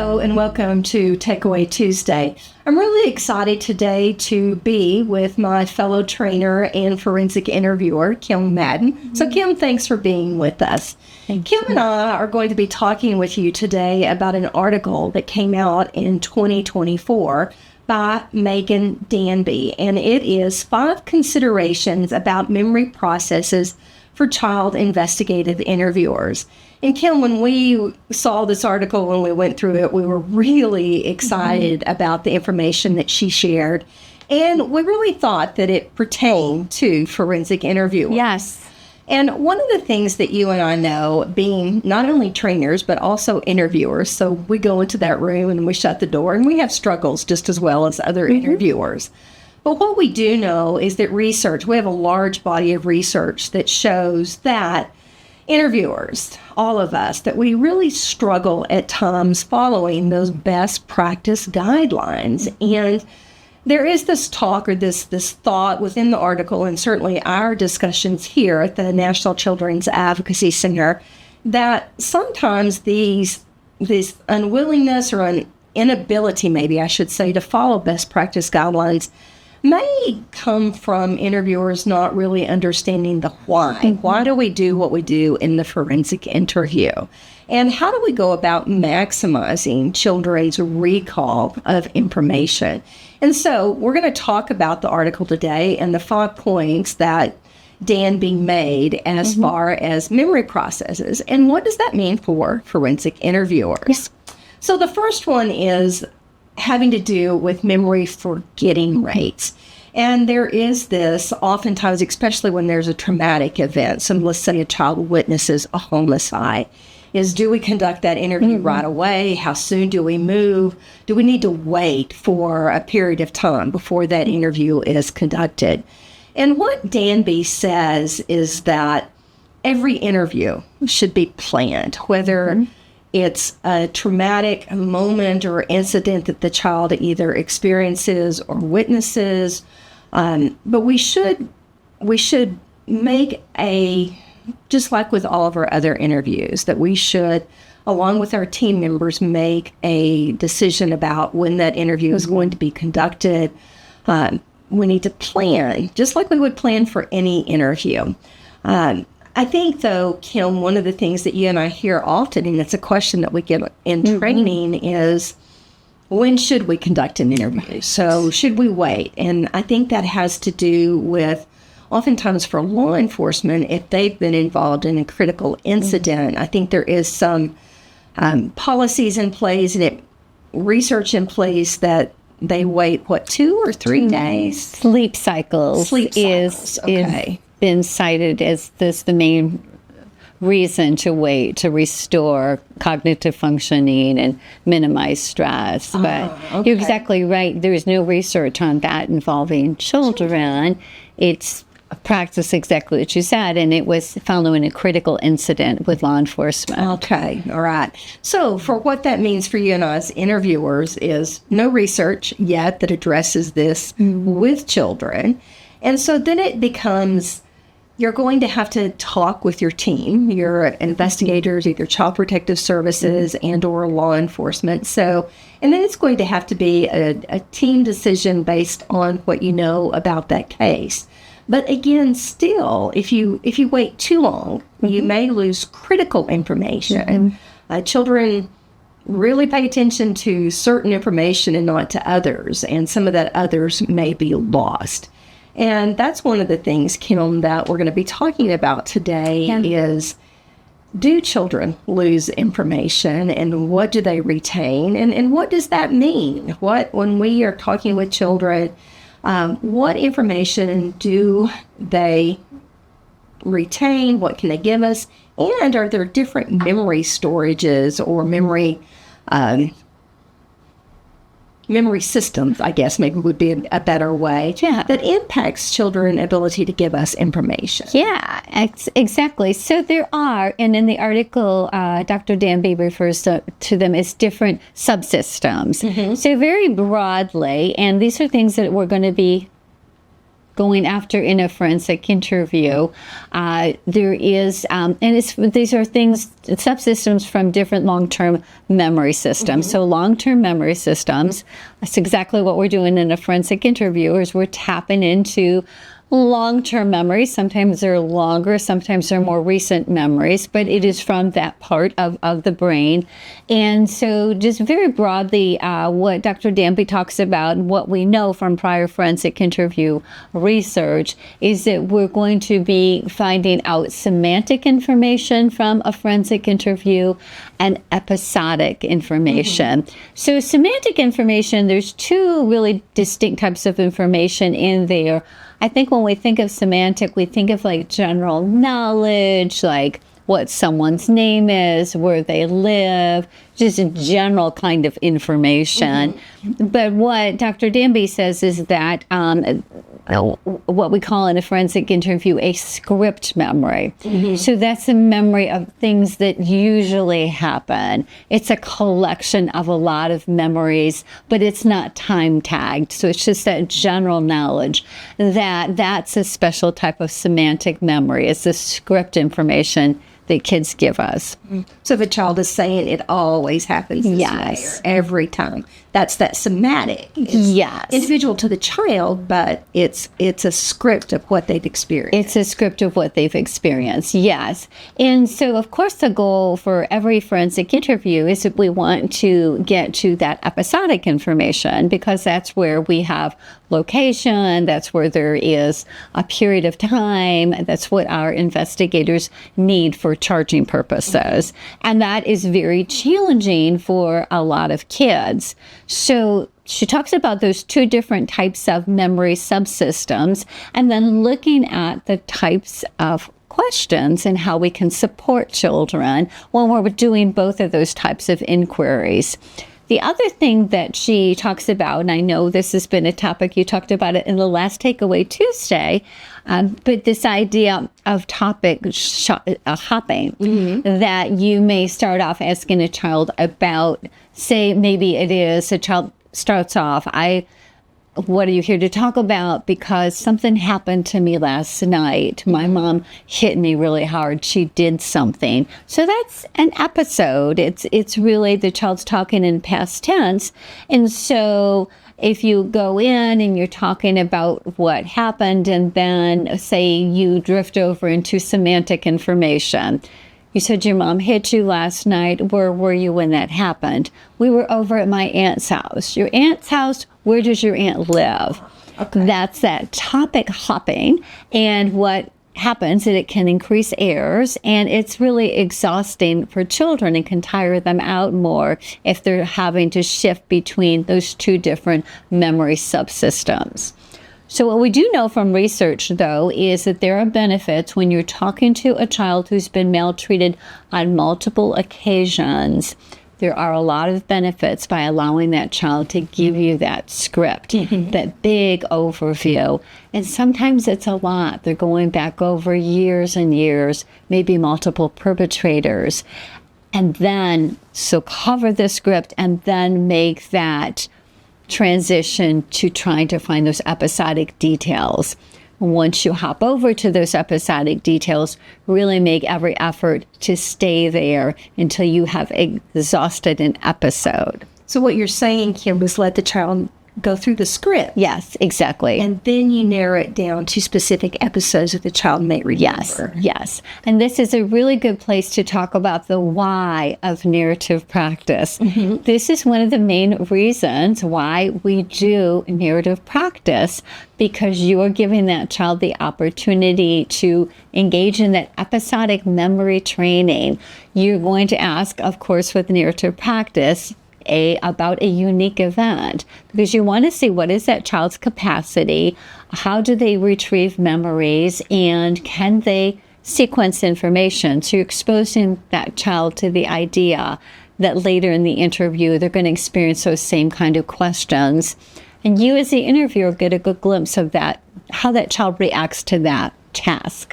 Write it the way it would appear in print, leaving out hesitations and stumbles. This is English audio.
Hello and welcome to Takeaway Tuesday. I'm really excited today to be with my fellow trainer and forensic interviewer, Kim Madden. So Kim, thanks for being with us. Kim and I are going to be talking with you today about an article that came out in 2024 by Megan Danby, and it is 5 considerations about memory processes for child investigative interviewers. And Kim, when we saw this article, when we went through it, we were really excited about the information that she shared. And we really thought that it pertained to forensic interviewers. Yes. And one of the things that you and I know, being not only trainers, but also interviewers, so we go into that room and we shut the door and we have struggles just as well as other interviewers. But what we do know is that we have a large body of research that shows that interviewers, all of us, that we really struggle at times following those best practice guidelines. And there is this talk or this thought within the article, and certainly our discussions here at the National Children's Advocacy Center, that sometimes this unwillingness or an inability, maybe I should say, to follow best practice guidelines may come from interviewers not really understanding the why. Why do we do what we do in the forensic interview? And how do we go about maximizing children's recall of information? And so we're going to talk about the article today and the 5 points that Danby made as far as memory processes. And what does that mean for forensic interviewers? Yes. So the first one is having to do with memory forgetting rates. And there is this oftentimes, especially when there's a traumatic event, so let's say a child witnesses a homicide, is do we conduct that interview right away? How soon do we move? Do we need to wait for a period of time before that interview is conducted? And what Danby says is that every interview should be planned, whether it's a traumatic moment or incident that the child either experiences or witnesses. But we should make just like with all of our other interviews, that we should, along with our team members, make a decision about when that interview is going to be conducted. We need to plan, just like we would plan for any interview. I think, though, Kim, one of the things that you and I hear often, and it's a question that we get in training, is when should we conduct an interview? So should we wait? And I think that has to do with, oftentimes for law enforcement, if they've been involved in a critical incident, I think there is some policies in place and research in place that they wait, 2 or 3 days? Sleep cycles is been cited as the main reason to wait, to restore cognitive functioning and minimize stress. But you're exactly right. There's no research on that involving children. It's a practice exactly what you said, and it was following a critical incident with law enforcement. Okay, all right. So for what that means for you and us interviewers is no research yet that addresses this with children. And so then it becomes, you're going to have to talk with your team, your investigators, either Child Protective Services and or law enforcement. So, and then it's going to have to be a team decision based on what you know about that case. But again, still, if you wait too long, you may lose critical information. Children really pay attention to certain information and not to others, and some of that others may be lost. And that's one of the things, Kim, that we're going to be talking about today is, do children lose information, and what do they retain? And what does that mean? When we are talking with children, what information do they retain? What can they give us? And are there different memory storages or memory systems, I guess maybe would be a better way, that impacts children's ability to give us information? Yeah, exactly. So there are, and in the article, Dr. Danby refers to them as different subsystems. So very broadly, and these are things that we're going to be going after in a forensic interview. There is, these are things, subsystems from different long-term memory systems. So long-term memory systems, that's exactly what we're doing in a forensic interview, is we're tapping into long-term memories. Sometimes they're longer, sometimes they're more recent memories, but it is from that part of the brain. And so just very broadly, what Dr. Danby talks about, what we know from prior forensic interview research, is that we're going to be finding out semantic information from a forensic interview and episodic information. So semantic information, there's two really distinct types of information in there. I think when we think of semantic, we think of like general knowledge, like what someone's name is, where they live, just a general kind of information. But what Dr. Danby says is that what we call in a forensic interview a script memory. So that's a memory of things that usually happen. It's a collection of a lot of memories, but it's not time tagged. So it's just that general knowledge. That's a special type of semantic memory. It's the script information that kids give us. So if a child is saying it always happens this way, or every time, that's that somatic. It's individual to the child, but it's a script of what they've experienced. It's a script of what they've experienced, yes. And so, of course, the goal for every forensic interview is that we want to get to that episodic information, because that's where we have location, that's where there is a period of time, that's what our investigators need for charging purposes. And that is very challenging for a lot of kids. So she talks about those two different types of memory subsystems, and then looking at the types of questions and how we can support children when we're doing both of those types of inquiries. The other thing that she talks about, and I know this has been a topic, you talked about it in the last Takeaway Tuesday, but this idea of topic hopping, that you may start off asking a child about, say, maybe it is a child starts off, what are you here to talk about? Because something happened to me last night. My mom hit me really hard. She did something. So that's an episode. It's really the child's talking in past tense. And so if you go in and you're talking about what happened, and then say you drift over into semantic information. You said your mom hit you last night. Where were you when that happened? We were over at my aunt's house. Your aunt's house? Where does your aunt live? That's that topic hopping. And what happens is it can increase errors, and it's really exhausting for children and can tire them out more if they're having to shift between those two different memory subsystems. So what we do know from research, though, is that there are benefits when you're talking to a child who's been maltreated on multiple occasions. There are a lot of benefits by allowing that child to give you that script, that big overview. And sometimes it's a lot. They're going back over years and years, maybe multiple perpetrators. And then, so cover the script and then make that transition to trying to find those episodic details. Once you hop over to those episodic details, really make every effort to stay there until you have exhausted an episode. So what you're saying, Kim, is let the child go through the script. Yes, exactly. And then you narrow it down to specific episodes that the child may remember. Yes. And this is a really good place to talk about the why of narrative practice. This is one of the main reasons why we do narrative practice, because you are giving that child the opportunity to engage in that episodic memory training. You're going to ask, of course, with narrative practice, about a unique event, because you want to see what is that child's capacity, how do they retrieve memories, and can they sequence information. So you're exposing that child to the idea that later in the interview they're going to experience those same kind of questions. And you as the interviewer get a good glimpse of that, how that child reacts to that task.